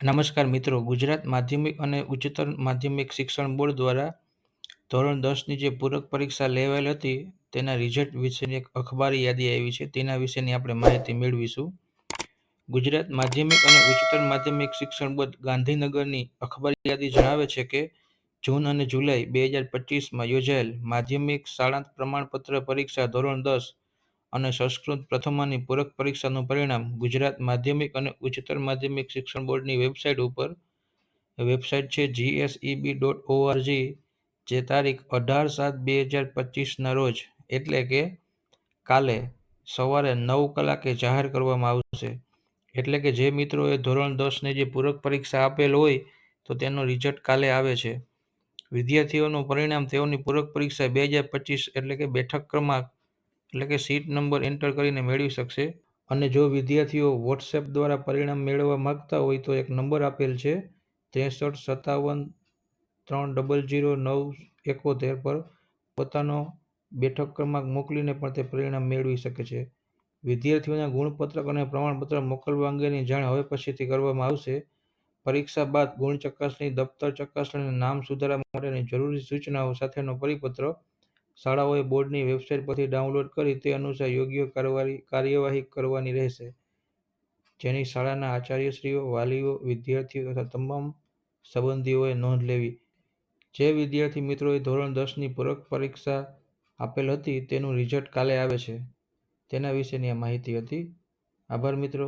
નમસ્કાર મિત્રો, ગુજરાત માધ્યમિક અને ઉચ્ચતર માધ્યમિક શિક્ષણ બોર્ડ દ્વારા ધોરણ 10ની જે પૂરક પરીક્ષા લેવાયેલ હતી તેના રિઝલ્ટ વિશેની એક અખબારી યાદી આવી છે. તેના વિશેની આપણે માહિતી મેળવીશું. ગુજરાત માધ્યમિક અને ઉચ્ચતર માધ્યમિક શિક્ષણ બોર્ડ ગાંધીનગરની અખબારી યાદી જણાવે છે કે જૂન અને જુલાઈ 2025માં યોજાયેલ માધ્યમિક શાળાંત પ્રમાણપત્ર પરીક્ષા ધોરણ 10 અને સંસ્કૃત પ્રથમાની પૂરક પરીક્ષાનું પરિણામ ગુજરાત માધ્યમિક અને ઉચ્ચતર માધ્યમિક શિક્ષણ બોર્ડની વેબસાઇટ ઉપર વેબસાઇટ છે gseb.org જે તારીખ 18/7/2025ના રોજ એટલે કે કાલે સવારે 9 કલાકે જાહેર કરવામાં આવશે. એટલે કે જે મિત્રોએ ધોરણ 10ની જે પૂરક પરીક્ષા આપેલ હોય તો તેનો રિઝલ્ટ કાલે આવે છે. વિદ્યાર્થીઓનું પરિણામ તેઓની પૂરક પરીક્ષા 2025 એટલે કે બેઠક ક્રમાંક એટલે કે સીટ નંબર એન્ટર કરીને મેળવી શકશે. અને જો વિદ્યાર્થીઓ વોટ્સએપ દ્વારા પરિણામ મેળવવા માંગતા હોય તો એક નંબર આપેલ છે 6357300971 પર પોતાનો બેઠક ક્રમાંક મોકલીને પણ તે પરિણામ મેળવી શકે છે. વિદ્યાર્થીઓના ગુણપત્રક અને પ્રમાણપત્ર મોકલવા અંગેની જાણ હવે પછીથી કરવામાં આવશે. પરીક્ષા બાદ ગુણ ચકાસણી, દફતર ચકાસણી અને નામ સુધારા માટેની જરૂરી સૂચનાઓ સાથેનો પરિપત્ર શાળાઓએ બોર્ડની વેબસાઇટ પરથી ડાઉનલોડ કરી તે અનુસાર યોગ્ય કાર્યવાહી કરવાની રહેશે, જેની શાળાના આચાર્યશ્રીઓ, વાલીઓ, વિદ્યાર્થીઓ તથા તમામ સંબંધીઓએ નોંધ લેવી. જે વિદ્યાર્થી મિત્રોએ ધોરણ 10ની પૂરક પરીક્ષા આપેલ હતી તેનું રિઝલ્ટ કાલે આવે છે તેના વિશેની આ માહિતી હતી. આભાર મિત્રો.